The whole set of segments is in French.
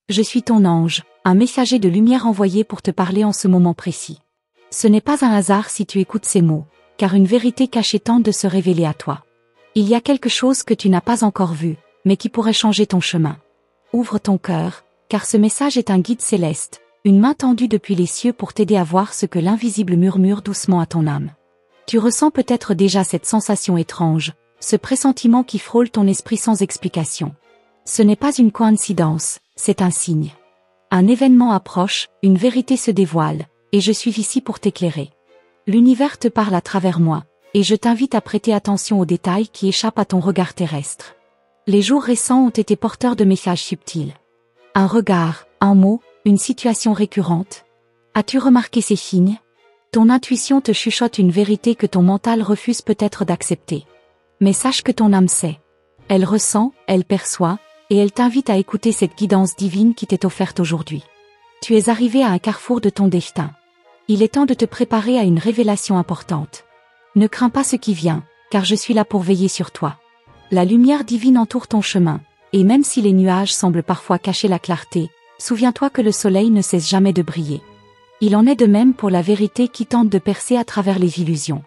Je suis ton ange, un messager de lumière envoyé pour te parler en ce moment précis. Ce n'est pas un hasard si tu écoutes ces mots, car une vérité cachée tente de se révéler à toi. Il y a quelque chose que tu n'as pas encore vu, mais qui pourrait changer ton chemin. Ouvre ton cœur, car ce message est un guide céleste, une main tendue depuis les cieux pour t'aider à voir ce que l'invisible murmure doucement à ton âme. Tu ressens peut-être déjà cette sensation étrange, ce pressentiment qui frôle ton esprit sans explication. Ce n'est pas une coïncidence, c'est un signe. Un événement approche, une vérité se dévoile, et je suis ici pour t'éclairer. L'univers te parle à travers moi, et je t'invite à prêter attention aux détails qui échappent à ton regard terrestre. Les jours récents ont été porteurs de messages subtils. Un regard, un mot, une situation récurrente. As-tu remarqué ces signes? Ton intuition te chuchote une vérité que ton mental refuse peut-être d'accepter. Mais sache que ton âme sait. Elle ressent, elle perçoit, et elle t'invite à écouter cette guidance divine qui t'est offerte aujourd'hui. Tu es arrivé à un carrefour de ton destin. Il est temps de te préparer à une révélation importante. Ne crains pas ce qui vient, car je suis là pour veiller sur toi. La lumière divine entoure ton chemin, et même si les nuages semblent parfois cacher la clarté, souviens-toi que le soleil ne cesse jamais de briller. Il en est de même pour la vérité qui tente de percer à travers les illusions.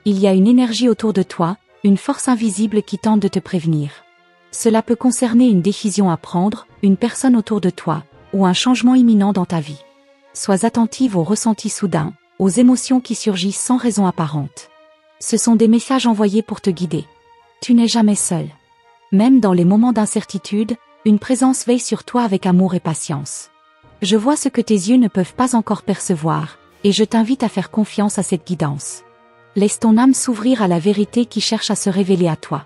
Il y a une énergie autour de toi, une force invisible qui tente de te prévenir. Cela peut concerner une décision à prendre, une personne autour de toi, ou un changement imminent dans ta vie. Sois attentive aux ressentis soudains, aux émotions qui surgissent sans raison apparente. Ce sont des messages envoyés pour te guider. Tu n'es jamais seul. Même dans les moments d'incertitude, une présence veille sur toi avec amour et patience. Je vois ce que tes yeux ne peuvent pas encore percevoir, et je t'invite à faire confiance à cette guidance. Laisse ton âme s'ouvrir à la vérité qui cherche à se révéler à toi.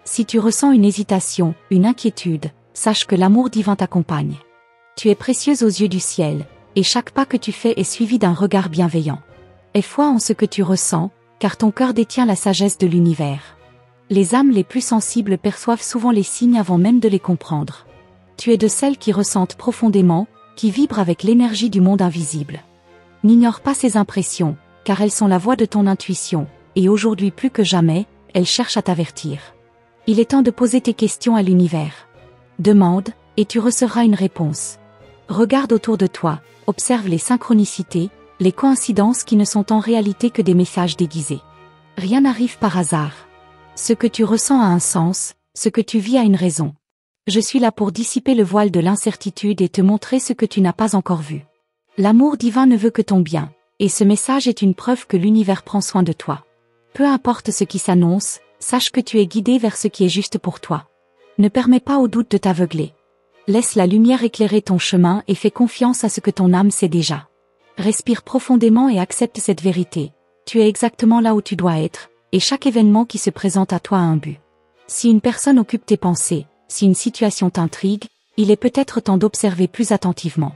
Si tu ressens une hésitation, une inquiétude, sache que l'amour divin t'accompagne. Tu es précieuse aux yeux du ciel, et chaque pas que tu fais est suivi d'un regard bienveillant. Aie foi en ce que tu ressens, car ton cœur détient la sagesse de l'univers. Les âmes les plus sensibles perçoivent souvent les signes avant même de les comprendre. Tu es de celles qui ressentent profondément, qui vibrent avec l'énergie du monde invisible. N'ignore pas ces impressions, car elles sont la voix de ton intuition, et aujourd'hui plus que jamais, elles cherchent à t'avertir. Il est temps de poser tes questions à l'univers. Demande, et tu recevras une réponse. Regarde autour de toi, observe les synchronicités, les coïncidences qui ne sont en réalité que des messages déguisés. Rien n'arrive par hasard. Ce que tu ressens a un sens, ce que tu vis a une raison. Je suis là pour dissiper le voile de l'incertitude et te montrer ce que tu n'as pas encore vu. L'amour divin ne veut que ton bien, et ce message est une preuve que l'univers prend soin de toi. Peu importe ce qui s'annonce, sache que tu es guidé vers ce qui est juste pour toi. Ne permets pas au doute de t'aveugler. Laisse la lumière éclairer ton chemin et fais confiance à ce que ton âme sait déjà. Respire profondément et accepte cette vérité. Tu es exactement là où tu dois être, et chaque événement qui se présente à toi a un but. Si une personne occupe tes pensées, si une situation t'intrigue, il est peut-être temps d'observer plus attentivement.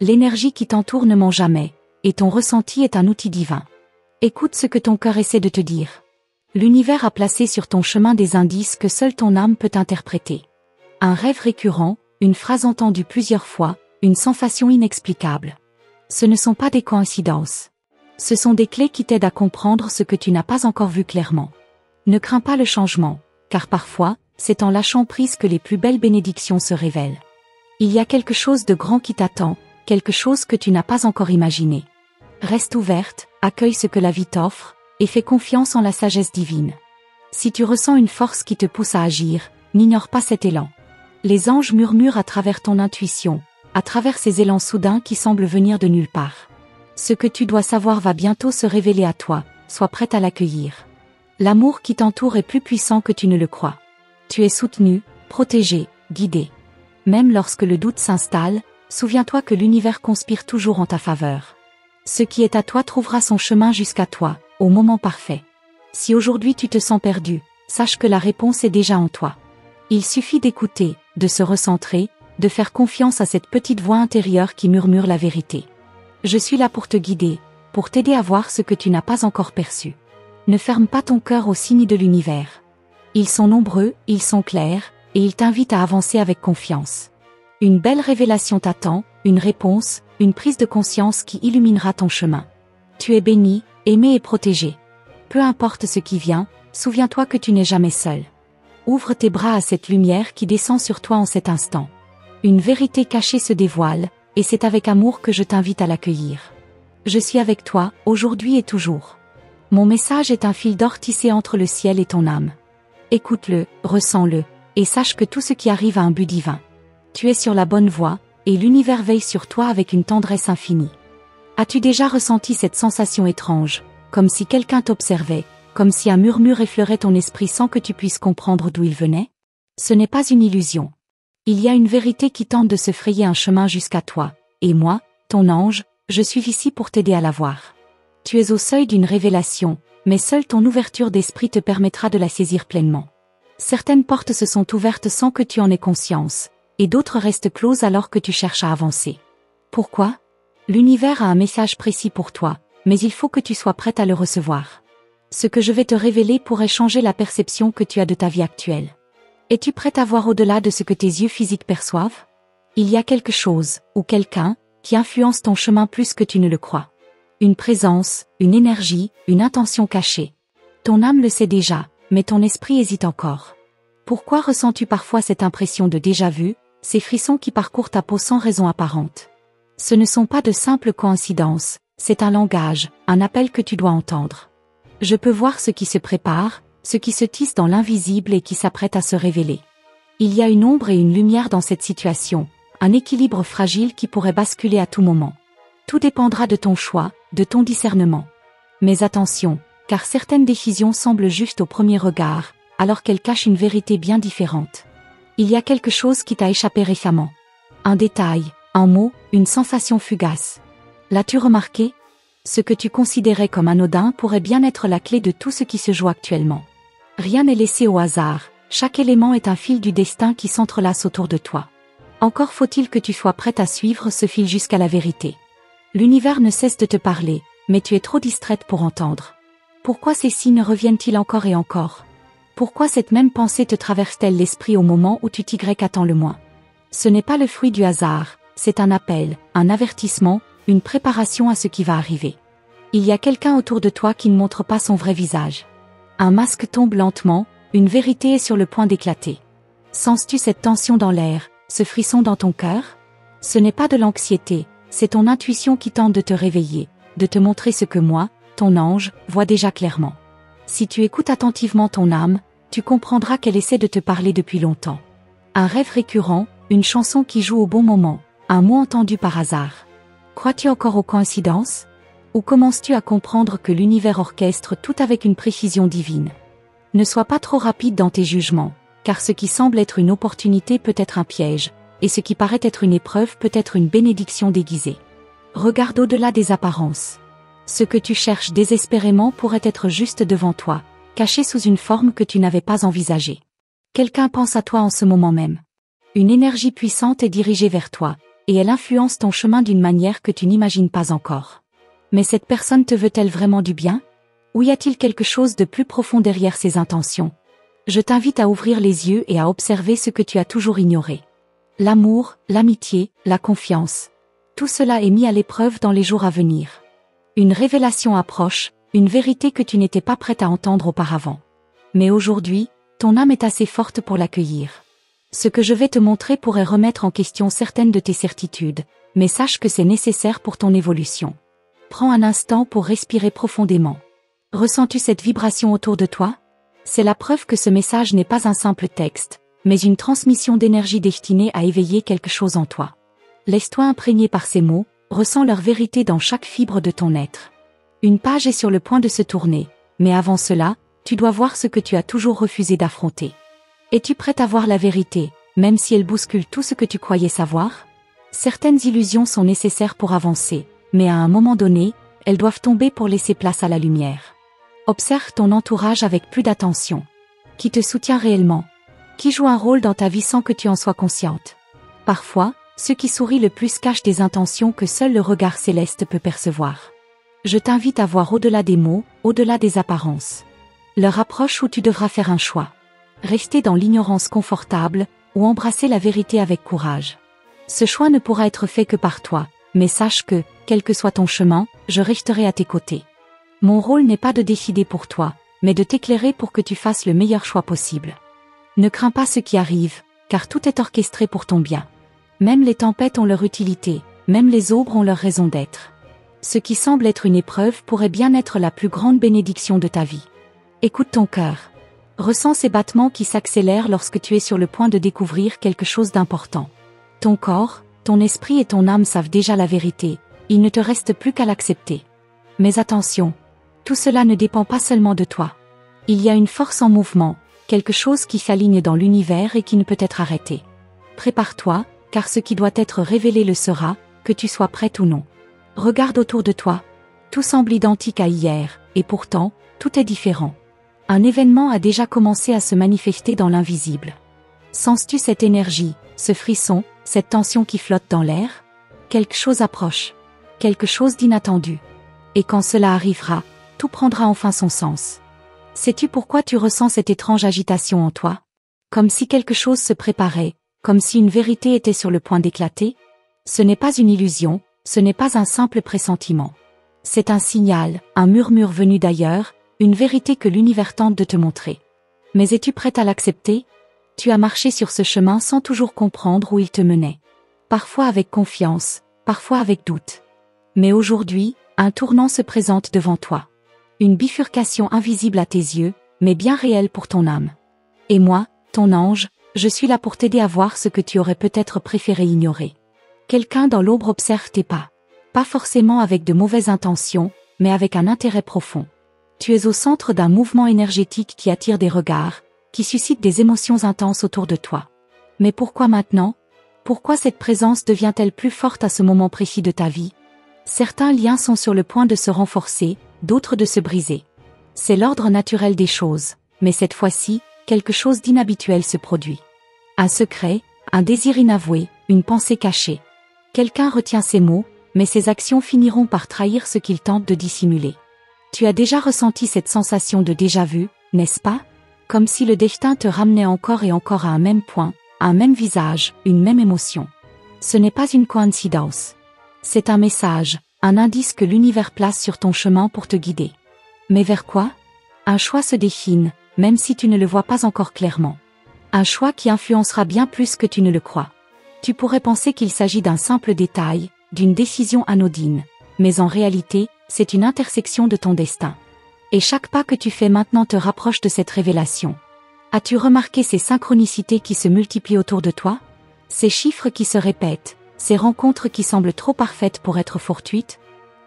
L'énergie qui t'entoure ne ment jamais, et ton ressenti est un outil divin. Écoute ce que ton cœur essaie de te dire. L'univers a placé sur ton chemin des indices que seule ton âme peut interpréter. Un rêve récurrent, une phrase entendue plusieurs fois, une sensation inexplicable. Ce ne sont pas des coïncidences. Ce sont des clés qui t'aident à comprendre ce que tu n'as pas encore vu clairement. Ne crains pas le changement, car parfois, c'est en lâchant prise que les plus belles bénédictions se révèlent. Il y a quelque chose de grand qui t'attend, quelque chose que tu n'as pas encore imaginé. Reste ouverte, accueille ce que la vie t'offre, et fais confiance en la sagesse divine. Si tu ressens une force qui te pousse à agir, n'ignore pas cet élan. Les anges murmurent à travers ton intuition, à travers ces élans soudains qui semblent venir de nulle part. Ce que tu dois savoir va bientôt se révéler à toi, sois prête à l'accueillir. L'amour qui t'entoure est plus puissant que tu ne le crois. Tu es soutenu, protégé, guidé. Même lorsque le doute s'installe, souviens-toi que l'univers conspire toujours en ta faveur. Ce qui est à toi trouvera son chemin jusqu'à toi, au moment parfait. Si aujourd'hui tu te sens perdu, sache que la réponse est déjà en toi. Il suffit d'écouter, de se recentrer, de faire confiance à cette petite voix intérieure qui murmure la vérité. Je suis là pour te guider, pour t'aider à voir ce que tu n'as pas encore perçu. Ne ferme pas ton cœur aux signes de l'univers. Ils sont nombreux, ils sont clairs, et ils t'invitent à avancer avec confiance. Une belle révélation t'attend, une réponse, une prise de conscience qui illuminera ton chemin. Tu es béni, aimé et protégé. Peu importe ce qui vient, souviens-toi que tu n'es jamais seul. Ouvre tes bras à cette lumière qui descend sur toi en cet instant. Une vérité cachée se dévoile, et c'est avec amour que je t'invite à l'accueillir. Je suis avec toi, aujourd'hui et toujours. Mon message est un fil d'or tissé entre le ciel et ton âme. Écoute-le, ressens-le, et sache que tout ce qui arrive a un but divin. Tu es sur la bonne voie, et l'univers veille sur toi avec une tendresse infinie. As-tu déjà ressenti cette sensation étrange, comme si quelqu'un t'observait, comme si un murmure effleurait ton esprit sans que tu puisses comprendre d'où il venait? Ce n'est pas une illusion. Il y a une vérité qui tente de se frayer un chemin jusqu'à toi, et moi, ton ange, je suis ici pour t'aider à la voir. Tu es au seuil d'une révélation, mais seule ton ouverture d'esprit te permettra de la saisir pleinement. Certaines portes se sont ouvertes sans que tu en aies conscience, et d'autres restent closes alors que tu cherches à avancer. Pourquoi? L'univers a un message précis pour toi, mais il faut que tu sois prête à le recevoir. Ce que je vais te révéler pourrait changer la perception que tu as de ta vie actuelle. Es-tu prête à voir au-delà de ce que tes yeux physiques perçoivent? Il y a quelque chose, ou quelqu'un, qui influence ton chemin plus que tu ne le crois. Une présence, une énergie, une intention cachée. Ton âme le sait déjà, mais ton esprit hésite encore. Pourquoi ressens-tu parfois cette impression de déjà-vu, ces frissons qui parcourent ta peau sans raison apparente? Ce ne sont pas de simples coïncidences, c'est un langage, un appel que tu dois entendre. Je peux voir ce qui se prépare, ce qui se tisse dans l'invisible et qui s'apprête à se révéler. Il y a une ombre et une lumière dans cette situation, un équilibre fragile qui pourrait basculer à tout moment. Tout dépendra de ton choix, de ton discernement. Mais attention, car certaines décisions semblent justes au premier regard, alors qu'elles cachent une vérité bien différente. Il y a quelque chose qui t'a échappé récemment. Un détail, un mot, une sensation fugace. L'as-tu remarqué? Ce que tu considérais comme anodin pourrait bien être la clé de tout ce qui se joue actuellement. Rien n'est laissé au hasard, chaque élément est un fil du destin qui s'entrelace autour de toi. Encore faut-il que tu sois prête à suivre ce fil jusqu'à la vérité. L'univers ne cesse de te parler, mais tu es trop distraite pour entendre. Pourquoi ces signes reviennent-ils encore et encore? Pourquoi cette même pensée te traverse-t-elle l'esprit au moment où tu t'attends le moins? Ce n'est pas le fruit du hasard, c'est un appel, un avertissement, une préparation à ce qui va arriver. Il y a quelqu'un autour de toi qui ne montre pas son vrai visage. Un masque tombe lentement, une vérité est sur le point d'éclater. Sens-tu cette tension dans l'air, ce frisson dans ton cœur? Ce n'est pas de l'anxiété, c'est ton intuition qui tente de te réveiller, de te montrer ce que moi, ton ange, vois déjà clairement. Si tu écoutes attentivement ton âme, tu comprendras qu'elle essaie de te parler depuis longtemps. Un rêve récurrent, une chanson qui joue au bon moment, un mot entendu par hasard. Crois-tu encore aux coïncidences? Ou commences-tu à comprendre que l'univers orchestre tout avec une précision divine? Ne sois pas trop rapide dans tes jugements, car ce qui semble être une opportunité peut être un piège, et ce qui paraît être une épreuve peut être une bénédiction déguisée. Regarde au-delà des apparences. Ce que tu cherches désespérément pourrait être juste devant toi, caché sous une forme que tu n'avais pas envisagée. Quelqu'un pense à toi en ce moment même. Une énergie puissante est dirigée vers toi, et elle influence ton chemin d'une manière que tu n'imagines pas encore. Mais cette personne te veut-elle vraiment du bien? Ou y a-t-il quelque chose de plus profond derrière ses intentions? Je t'invite à ouvrir les yeux et à observer ce que tu as toujours ignoré. L'amour, l'amitié, la confiance. Tout cela est mis à l'épreuve dans les jours à venir. Une révélation approche, une vérité que tu n'étais pas prête à entendre auparavant. Mais aujourd'hui, ton âme est assez forte pour l'accueillir. Ce que je vais te montrer pourrait remettre en question certaines de tes certitudes, mais sache que c'est nécessaire pour ton évolution. Prends un instant pour respirer profondément. Ressens-tu cette vibration autour de toi? C'est la preuve que ce message n'est pas un simple texte, mais une transmission d'énergie destinée à éveiller quelque chose en toi. Laisse-toi imprégner par ces mots, ressens leur vérité dans chaque fibre de ton être. Une page est sur le point de se tourner, mais avant cela, tu dois voir ce que tu as toujours refusé d'affronter. Es-tu prête à voir la vérité, même si elle bouscule tout ce que tu croyais savoir? Certaines illusions sont nécessaires pour avancer, mais à un moment donné, elles doivent tomber pour laisser place à la lumière. Observe ton entourage avec plus d'attention. Qui te soutient réellement? Qui joue un rôle dans ta vie sans que tu en sois consciente? Parfois, ceux qui sourient le plus cachent des intentions que seul le regard céleste peut percevoir. Je t'invite à voir au-delà des mots, au-delà des apparences. Leur approche où tu devras faire un choix. Rester dans l'ignorance confortable, ou embrasser la vérité avec courage. Ce choix ne pourra être fait que par toi, mais sache que, quel que soit ton chemin, je resterai à tes côtés. Mon rôle n'est pas de décider pour toi, mais de t'éclairer pour que tu fasses le meilleur choix possible. Ne crains pas ce qui arrive, car tout est orchestré pour ton bien. Même les tempêtes ont leur utilité, même les aubes ont leur raison d'être. Ce qui semble être une épreuve pourrait bien être la plus grande bénédiction de ta vie. Écoute ton cœur. Ressens ces battements qui s'accélèrent lorsque tu es sur le point de découvrir quelque chose d'important. Ton corps, ton esprit et ton âme savent déjà la vérité, il ne te reste plus qu'à l'accepter. Mais attention, tout cela ne dépend pas seulement de toi. Il y a une force en mouvement, quelque chose qui s'aligne dans l'univers et qui ne peut être arrêté. Prépare-toi, car ce qui doit être révélé le sera, que tu sois prête ou non. Regarde autour de toi. Tout semble identique à hier, et pourtant, tout est différent. Un événement a déjà commencé à se manifester dans l'invisible. Sens-tu cette énergie, ce frisson, cette tension qui flotte dans l'air? Quelque chose approche. Quelque chose d'inattendu. Et quand cela arrivera, tout prendra enfin son sens. Sais-tu pourquoi tu ressens cette étrange agitation en toi? Comme si quelque chose se préparait, comme si une vérité était sur le point d'éclater? Ce n'est pas une illusion, ce n'est pas un simple pressentiment. C'est un signal, un murmure venu d'ailleurs, une vérité que l'univers tente de te montrer. Mais es-tu prête à l'accepter? Tu as marché sur ce chemin sans toujours comprendre où il te menait. Parfois avec confiance, parfois avec doute. Mais aujourd'hui, un tournant se présente devant toi. Une bifurcation invisible à tes yeux, mais bien réelle pour ton âme. Et moi, ton ange, je suis là pour t'aider à voir ce que tu aurais peut-être préféré ignorer. Quelqu'un dans l'ombre observe tes pas. Pas forcément avec de mauvaises intentions, mais avec un intérêt profond. Tu es au centre d'un mouvement énergétique qui attire des regards, qui suscite des émotions intenses autour de toi. Mais pourquoi maintenant? Pourquoi cette présence devient-elle plus forte à ce moment précis de ta vie? Certains liens sont sur le point de se renforcer, d'autres de se briser. C'est l'ordre naturel des choses, mais cette fois-ci, quelque chose d'inhabituel se produit. Un secret, un désir inavoué, une pensée cachée. Quelqu'un retient ces mots, mais ses actions finiront par trahir ce qu'il tente de dissimuler. Tu as déjà ressenti cette sensation de déjà-vu, n'est-ce pas? Comme si le destin te ramenait encore et encore à un même point, à un même visage, une même émotion. Ce n'est pas une coïncidence. C'est un message, un indice que l'univers place sur ton chemin pour te guider. Mais vers quoi? Un choix se dessine, même si tu ne le vois pas encore clairement. Un choix qui influencera bien plus que tu ne le crois. Tu pourrais penser qu'il s'agit d'un simple détail, d'une décision anodine, mais en réalité, c'est une intersection de ton destin. Et chaque pas que tu fais maintenant te rapproche de cette révélation. As-tu remarqué ces synchronicités qui se multiplient autour de toi? Ces chiffres qui se répètent, ces rencontres qui semblent trop parfaites pour être fortuites?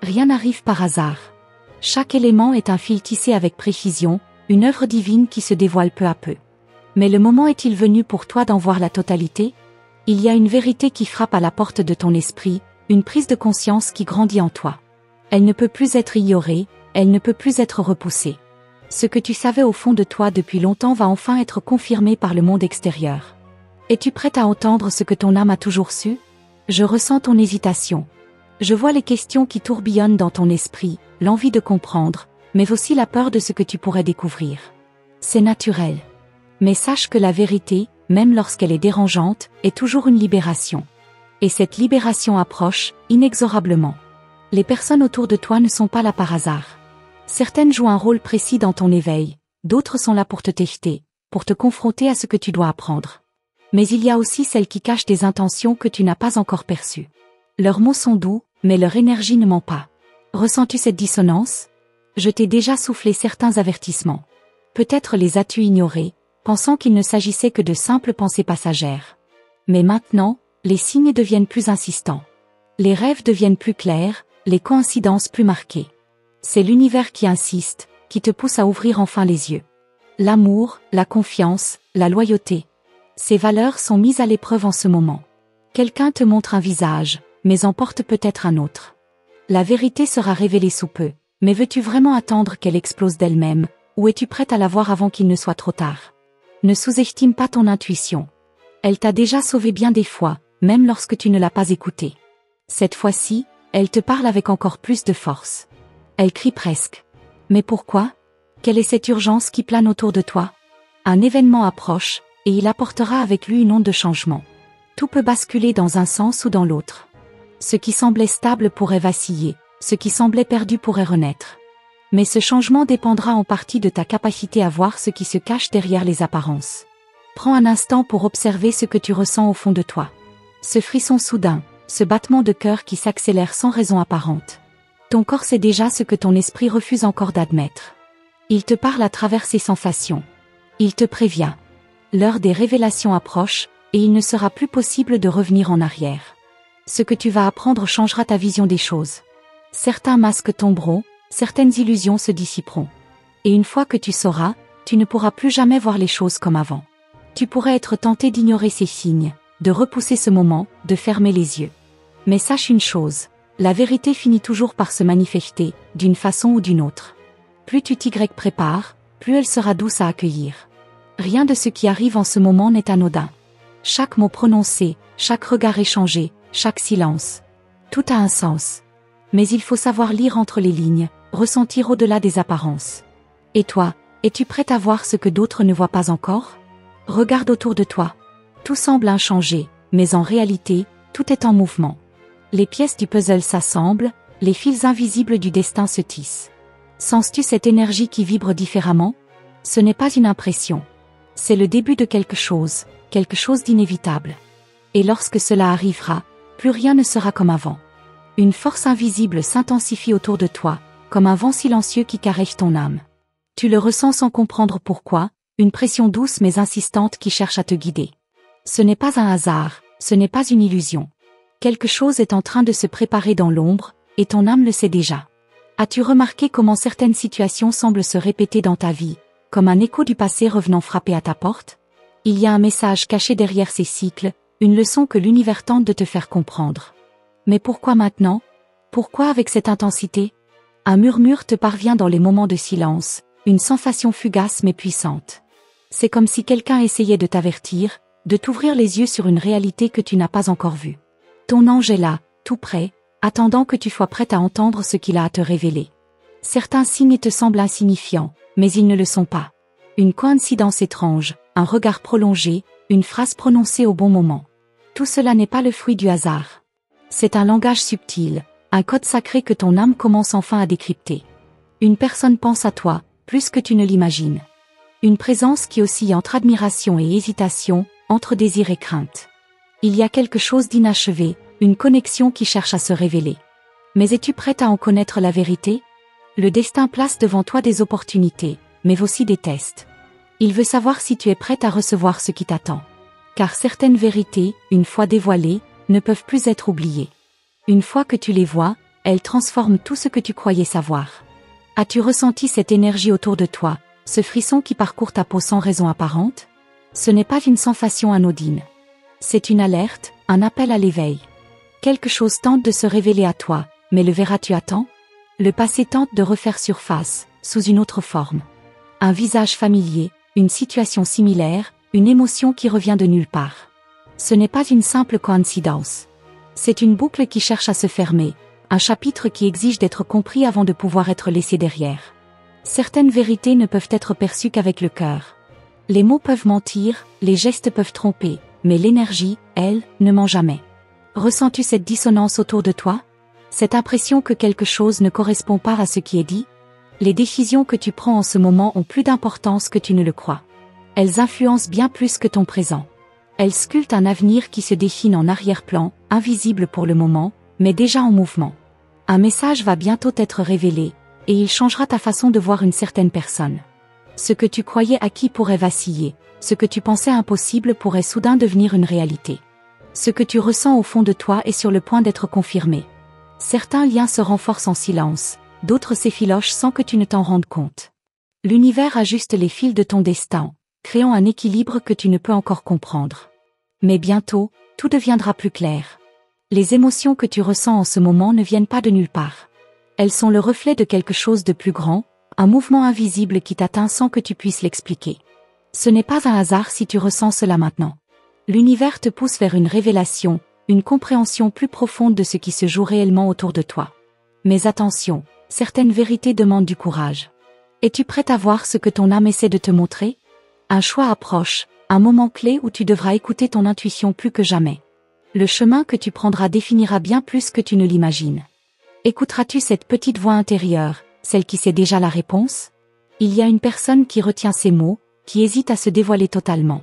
Rien n'arrive par hasard. Chaque élément est un fil tissé avec précision, une œuvre divine qui se dévoile peu à peu. Mais le moment est-il venu pour toi d'en voir la totalité? Il y a une vérité qui frappe à la porte de ton esprit, une prise de conscience qui grandit en toi. Elle ne peut plus être ignorée, elle ne peut plus être repoussée. Ce que tu savais au fond de toi depuis longtemps va enfin être confirmé par le monde extérieur. Es-tu prête à entendre ce que ton âme a toujours su? Je ressens ton hésitation. Je vois les questions qui tourbillonnent dans ton esprit, l'envie de comprendre, mais aussi la peur de ce que tu pourrais découvrir. C'est naturel. Mais sache que la vérité, même lorsqu'elle est dérangeante, est toujours une libération. Et cette libération approche, inexorablement. Les personnes autour de toi ne sont pas là par hasard. Certaines jouent un rôle précis dans ton éveil, d'autres sont là pour te tester, pour te confronter à ce que tu dois apprendre. Mais il y a aussi celles qui cachent des intentions que tu n'as pas encore perçues. Leurs mots sont doux, mais leur énergie ne ment pas. Ressens-tu cette dissonance? Je t'ai déjà soufflé certains avertissements. Peut-être les as-tu ignorés, pensant qu'il ne s'agissait que de simples pensées passagères. Mais maintenant, les signes deviennent plus insistants. Les rêves deviennent plus clairs, les coïncidences plus marquées. C'est l'univers qui insiste, qui te pousse à ouvrir enfin les yeux. L'amour, la confiance, la loyauté. Ces valeurs sont mises à l'épreuve en ce moment. Quelqu'un te montre un visage, mais en porte peut-être un autre. La vérité sera révélée sous peu, mais veux-tu vraiment attendre qu'elle explose d'elle-même, ou es-tu prête à la voir avant qu'il ne soit trop tard? Ne sous-estime pas ton intuition. Elle t'a déjà sauvé bien des fois, même lorsque tu ne l'as pas écoutée. Cette fois-ci, elle te parle avec encore plus de force. Elle crie presque. Mais pourquoi? Quelle est cette urgence qui plane autour de toi? Un événement approche, et il apportera avec lui une onde de changement. Tout peut basculer dans un sens ou dans l'autre. Ce qui semblait stable pourrait vaciller, ce qui semblait perdu pourrait renaître. Mais ce changement dépendra en partie de ta capacité à voir ce qui se cache derrière les apparences. Prends un instant pour observer ce que tu ressens au fond de toi. Ce frisson soudain, ce battement de cœur qui s'accélère sans raison apparente. Ton corps sait déjà ce que ton esprit refuse encore d'admettre. Il te parle à travers ses sensations. Il te prévient. L'heure des révélations approche, et il ne sera plus possible de revenir en arrière. Ce que tu vas apprendre changera ta vision des choses. Certains masques tomberont, certaines illusions se dissiperont. Et une fois que tu sauras, tu ne pourras plus jamais voir les choses comme avant. Tu pourrais être tenté d'ignorer ces signes, de repousser ce moment, de fermer les yeux. Mais sache une chose, la vérité finit toujours par se manifester, d'une façon ou d'une autre. Plus tu t'y prépares, plus elle sera douce à accueillir. Rien de ce qui arrive en ce moment n'est anodin. Chaque mot prononcé, chaque regard échangé, chaque silence. Tout a un sens. Mais il faut savoir lire entre les lignes, ressentir au-delà des apparences. Et toi, es-tu prête à voir ce que d'autres ne voient pas encore? Regarde autour de toi. Tout semble inchangé, mais en réalité, tout est en mouvement. Les pièces du puzzle s'assemblent, les fils invisibles du destin se tissent. Sens-tu cette énergie qui vibre différemment? Ce n'est pas une impression. C'est le début de quelque chose d'inévitable. Et lorsque cela arrivera, plus rien ne sera comme avant. Une force invisible s'intensifie autour de toi, comme un vent silencieux qui caresse ton âme. Tu le ressens sans comprendre pourquoi, une pression douce mais insistante qui cherche à te guider. Ce n'est pas un hasard, ce n'est pas une illusion. Quelque chose est en train de se préparer dans l'ombre, et ton âme le sait déjà. As-tu remarqué comment certaines situations semblent se répéter dans ta vie, comme un écho du passé revenant frapper à ta porte? Il y a un message caché derrière ces cycles, une leçon que l'univers tente de te faire comprendre. Mais pourquoi maintenant? Pourquoi avec cette intensité? Un murmure te parvient dans les moments de silence, une sensation fugace mais puissante. C'est comme si quelqu'un essayait de t'avertir, de t'ouvrir les yeux sur une réalité que tu n'as pas encore vue. Ton ange est là, tout près, attendant que tu sois prête à entendre ce qu'il a à te révéler. Certains signes te semblent insignifiants, mais ils ne le sont pas. Une coïncidence étrange, un regard prolongé, une phrase prononcée au bon moment. Tout cela n'est pas le fruit du hasard. C'est un langage subtil, un code sacré que ton âme commence enfin à décrypter. Une personne pense à toi, plus que tu ne l'imagines. Une présence qui oscille entre admiration et hésitation, entre désir et crainte. Il y a quelque chose d'inachevé, une connexion qui cherche à se révéler. Mais es-tu prête à en connaître la vérité? Le destin place devant toi des opportunités, mais aussi des tests. Il veut savoir si tu es prête à recevoir ce qui t'attend. Car certaines vérités, une fois dévoilées, ne peuvent plus être oubliées. Une fois que tu les vois, elles transforment tout ce que tu croyais savoir. As-tu ressenti cette énergie autour de toi, ce frisson qui parcourt ta peau sans raison apparente? Ce n'est pas une sensation anodine. C'est une alerte, un appel à l'éveil. Quelque chose tente de se révéler à toi, mais le verras-tu à temps? Le passé tente de refaire surface, sous une autre forme. Un visage familier, une situation similaire, une émotion qui revient de nulle part. Ce n'est pas une simple coïncidence. C'est une boucle qui cherche à se fermer, un chapitre qui exige d'être compris avant de pouvoir être laissé derrière. Certaines vérités ne peuvent être perçues qu'avec le cœur. Les mots peuvent mentir, les gestes peuvent tromper, mais l'énergie, elle, ne ment jamais. Ressens-tu cette dissonance autour de toi? Cette impression que quelque chose ne correspond pas à ce qui est dit? Les décisions que tu prends en ce moment ont plus d'importance que tu ne le crois. Elles influencent bien plus que ton présent. Elles sculptent un avenir qui se dessine en arrière-plan, invisible pour le moment, mais déjà en mouvement. Un message va bientôt être révélé, et il changera ta façon de voir une certaine personne. Ce que tu croyais acquis pourrait vaciller, ce que tu pensais impossible pourrait soudain devenir une réalité. Ce que tu ressens au fond de toi est sur le point d'être confirmé. Certains liens se renforcent en silence, d'autres s'effilochent sans que tu ne t'en rendes compte. L'univers ajuste les fils de ton destin, créant un équilibre que tu ne peux encore comprendre. Mais bientôt, tout deviendra plus clair. Les émotions que tu ressens en ce moment ne viennent pas de nulle part. Elles sont le reflet de quelque chose de plus grand, un mouvement invisible qui t'atteint sans que tu puisses l'expliquer. Ce n'est pas un hasard si tu ressens cela maintenant. L'univers te pousse vers une révélation, une compréhension plus profonde de ce qui se joue réellement autour de toi. Mais attention, certaines vérités demandent du courage. Es-tu prête à voir ce que ton âme essaie de te montrer? Un choix approche, un moment clé où tu devras écouter ton intuition plus que jamais. Le chemin que tu prendras définira bien plus que tu ne l'imagines. Écouteras-tu cette petite voix intérieure, celle qui sait déjà la réponse? Il y a une personne qui retient ces mots, qui hésite à se dévoiler totalement.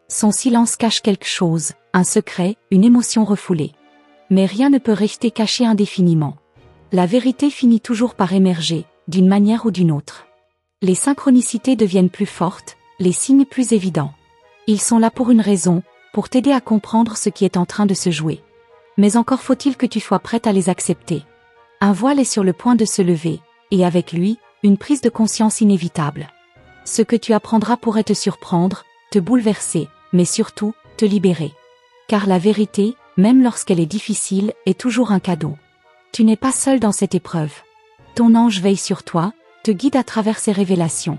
Son silence cache quelque chose, un secret, une émotion refoulée. Mais rien ne peut rester caché indéfiniment. La vérité finit toujours par émerger, d'une manière ou d'une autre. Les synchronicités deviennent plus fortes, les signes plus évidents. Ils sont là pour une raison, pour t'aider à comprendre ce qui est en train de se jouer. Mais encore faut-il que tu sois prête à les accepter. Un voile est sur le point de se lever, et avec lui, une prise de conscience inévitable. Ce que tu apprendras pourrait te surprendre, te bouleverser, mais surtout, te libérer. Car la vérité, même lorsqu'elle est difficile, est toujours un cadeau. Tu n'es pas seul dans cette épreuve. Ton ange veille sur toi, te guide à travers ses révélations.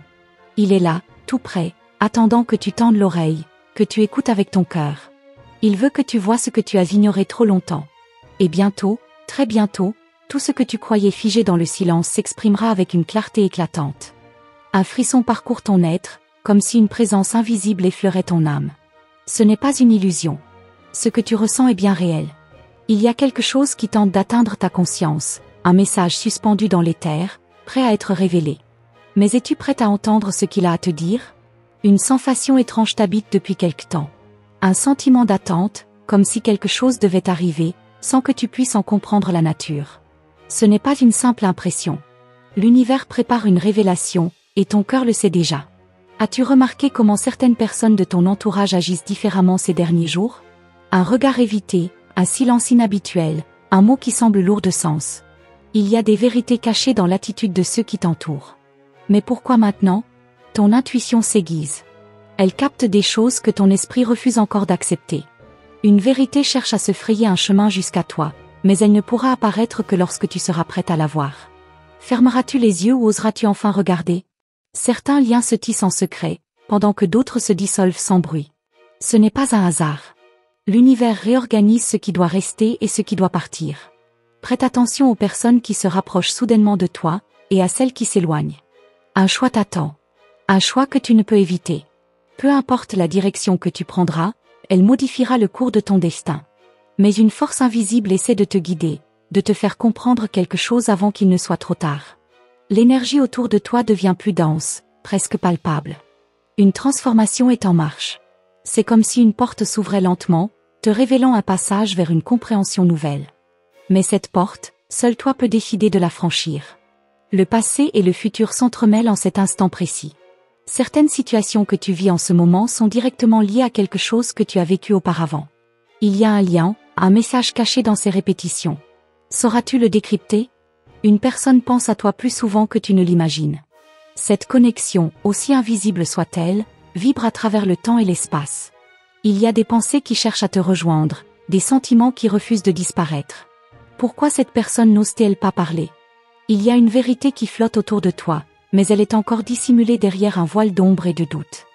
Il est là, tout près, attendant que tu tendes l'oreille, que tu écoutes avec ton cœur. Il veut que tu vois ce que tu as ignoré trop longtemps. Et bientôt, très bientôt, tout ce que tu croyais figé dans le silence s'exprimera avec une clarté éclatante. Un frisson parcourt ton être, comme si une présence invisible effleurait ton âme. Ce n'est pas une illusion. Ce que tu ressens est bien réel. Il y a quelque chose qui tente d'atteindre ta conscience, un message suspendu dans l'éther, prêt à être révélé. Mais es-tu prête à entendre ce qu'il a à te dire? Une sensation étrange t'habite depuis quelque temps. Un sentiment d'attente, comme si quelque chose devait arriver, sans que tu puisses en comprendre la nature. Ce n'est pas une simple impression. L'univers prépare une révélation, et ton cœur le sait déjà. As-tu remarqué comment certaines personnes de ton entourage agissent différemment ces derniers jours? Un regard évité, un silence inhabituel, un mot qui semble lourd de sens. Il y a des vérités cachées dans l'attitude de ceux qui t'entourent. Mais pourquoi maintenant? Ton intuition s'aiguise. Elle capte des choses que ton esprit refuse encore d'accepter. Une vérité cherche à se frayer un chemin jusqu'à toi, mais elle ne pourra apparaître que lorsque tu seras prête à la voir. Fermeras-tu les yeux ou oseras-tu enfin regarder? Certains liens se tissent en secret, pendant que d'autres se dissolvent sans bruit. Ce n'est pas un hasard. L'univers réorganise ce qui doit rester et ce qui doit partir. Prête attention aux personnes qui se rapprochent soudainement de toi, et à celles qui s'éloignent. Un choix t'attend. Un choix que tu ne peux éviter. Peu importe la direction que tu prendras, elle modifiera le cours de ton destin. Mais une force invisible essaie de te guider, de te faire comprendre quelque chose avant qu'il ne soit trop tard. L'énergie autour de toi devient plus dense, presque palpable. Une transformation est en marche. C'est comme si une porte s'ouvrait lentement, te révélant un passage vers une compréhension nouvelle. Mais cette porte, seul toi peux décider de la franchir. Le passé et le futur s'entremêlent en cet instant précis. Certaines situations que tu vis en ce moment sont directement liées à quelque chose que tu as vécu auparavant. Il y a un lien, un message caché dans ces répétitions. Sauras-tu le décrypter? Une personne pense à toi plus souvent que tu ne l'imagines. Cette connexion, aussi invisible soit-elle, vibre à travers le temps et l'espace. Il y a des pensées qui cherchent à te rejoindre, des sentiments qui refusent de disparaître. Pourquoi cette personne n'ose-t-elle pas parler? Il y a une vérité qui flotte autour de toi, mais elle est encore dissimulée derrière un voile d'ombre et de doute.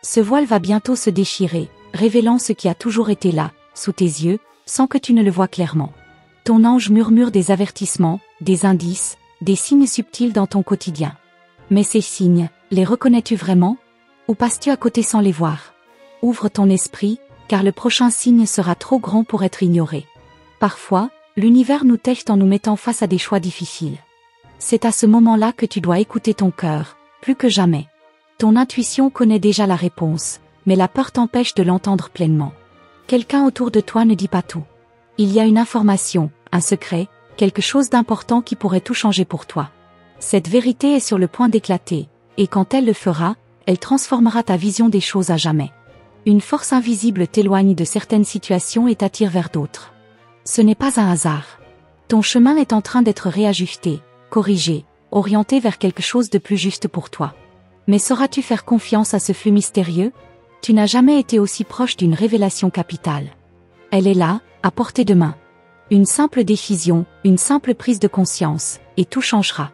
Ce voile va bientôt se déchirer, révélant ce qui a toujours été là, sous tes yeux, sans que tu ne le vois clairement. Ton ange murmure des avertissements, des indices, des signes subtils dans ton quotidien. Mais ces signes, les reconnais-tu vraiment? Ou passes-tu à côté sans les voir? Ouvre ton esprit, car le prochain signe sera trop grand pour être ignoré. Parfois, l'univers nous teste en nous mettant face à des choix difficiles. C'est à ce moment-là que tu dois écouter ton cœur, plus que jamais. Ton intuition connaît déjà la réponse, mais la peur t'empêche de l'entendre pleinement. Quelqu'un autour de toi ne dit pas tout. Il y a une information, un secret, quelque chose d'important qui pourrait tout changer pour toi. Cette vérité est sur le point d'éclater, et quand elle le fera, elle transformera ta vision des choses à jamais. Une force invisible t'éloigne de certaines situations et t'attire vers d'autres. Ce n'est pas un hasard. Ton chemin est en train d'être réajusté, corrigé, orienté vers quelque chose de plus juste pour toi. Mais sauras-tu faire confiance à ce flux mystérieux? Tu n'as jamais été aussi proche d'une révélation capitale. Elle est là, à portée de main. Une simple décision, une simple prise de conscience, et tout changera.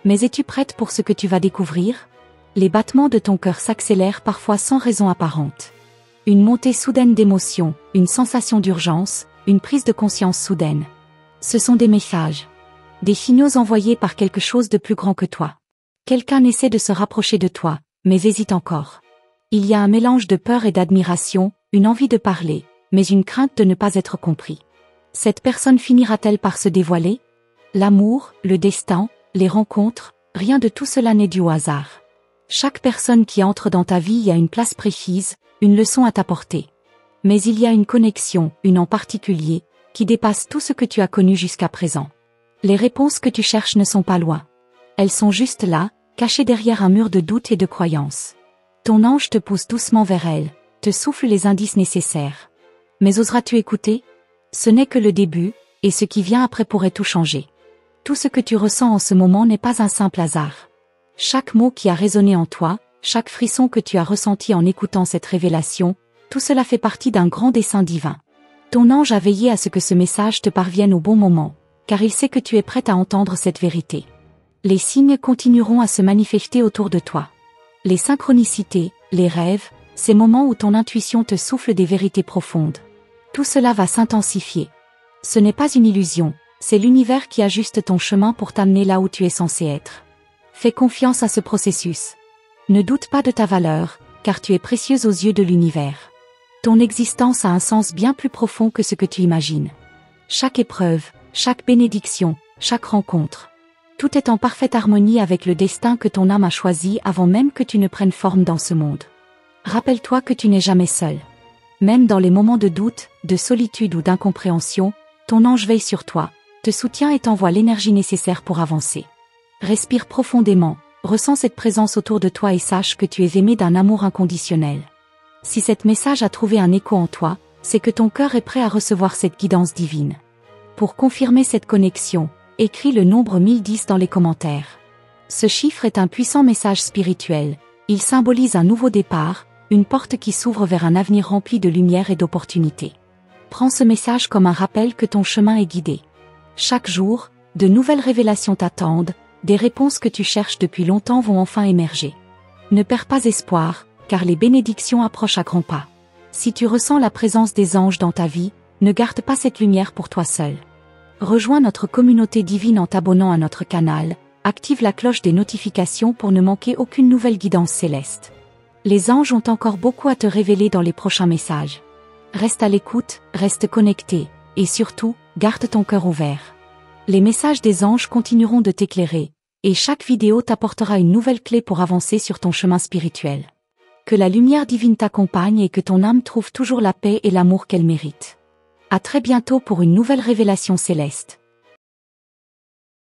Mais es-tu prête pour ce que tu vas découvrir? Les battements de ton cœur s'accélèrent parfois sans raison apparente. Une montée soudaine d'émotions, une sensation d'urgence, une prise de conscience soudaine. Ce sont des messages. Des signaux envoyés par quelque chose de plus grand que toi. Quelqu'un essaie de se rapprocher de toi, mais hésite encore. Il y a un mélange de peur et d'admiration, une envie de parler, mais une crainte de ne pas être compris. Cette personne finira-t-elle par se dévoiler? L'amour, le destin, les rencontres, rien de tout cela n'est dû au hasard. Chaque personne qui entre dans ta vie y a une place précise, une leçon à t'apporter. Mais il y a une connexion, une en particulier, qui dépasse tout ce que tu as connu jusqu'à présent. Les réponses que tu cherches ne sont pas loin. Elles sont juste là, cachées derrière un mur de doute et de croyance. Ton ange te pousse doucement vers elles, te souffle les indices nécessaires. Mais oseras-tu écouter? Ce n'est que le début, et ce qui vient après pourrait tout changer. Tout ce que tu ressens en ce moment n'est pas un simple hasard. Chaque mot qui a résonné en toi, chaque frisson que tu as ressenti en écoutant cette révélation, tout cela fait partie d'un grand dessein divin. Ton ange a veillé à ce que ce message te parvienne au bon moment, car il sait que tu es prête à entendre cette vérité. Les signes continueront à se manifester autour de toi. Les synchronicités, les rêves, ces moments où ton intuition te souffle des vérités profondes. Tout cela va s'intensifier. Ce n'est pas une illusion, c'est l'univers qui ajuste ton chemin pour t'amener là où tu es censé être. Fais confiance à ce processus. Ne doute pas de ta valeur, car tu es précieuse aux yeux de l'univers. Ton existence a un sens bien plus profond que ce que tu imagines. Chaque épreuve, chaque bénédiction, chaque rencontre. Tout est en parfaite harmonie avec le destin que ton âme a choisi avant même que tu ne prennes forme dans ce monde. Rappelle-toi que tu n'es jamais seul. Même dans les moments de doute, de solitude ou d'incompréhension, ton ange veille sur toi, te soutient et t'envoie l'énergie nécessaire pour avancer. Respire profondément, ressens cette présence autour de toi et sache que tu es aimé d'un amour inconditionnel. Si cet message a trouvé un écho en toi, c'est que ton cœur est prêt à recevoir cette guidance divine. Pour confirmer cette connexion, écris le nombre 1010 dans les commentaires. Ce chiffre est un puissant message spirituel. Il symbolise un nouveau départ, une porte qui s'ouvre vers un avenir rempli de lumière et d'opportunités. Prends ce message comme un rappel que ton chemin est guidé. Chaque jour, de nouvelles révélations t'attendent, des réponses que tu cherches depuis longtemps vont enfin émerger. Ne perds pas espoir, car les bénédictions approchent à grands pas. Si tu ressens la présence des anges dans ta vie, ne garde pas cette lumière pour toi seul. Rejoins notre communauté divine en t'abonnant à notre canal, active la cloche des notifications pour ne manquer aucune nouvelle guidance céleste. Les anges ont encore beaucoup à te révéler dans les prochains messages. Reste à l'écoute, reste connecté, et surtout, garde ton cœur ouvert. Les messages des anges continueront de t'éclairer, et chaque vidéo t'apportera une nouvelle clé pour avancer sur ton chemin spirituel. Que la lumière divine t'accompagne et que ton âme trouve toujours la paix et l'amour qu'elle mérite. À très bientôt pour une nouvelle révélation céleste.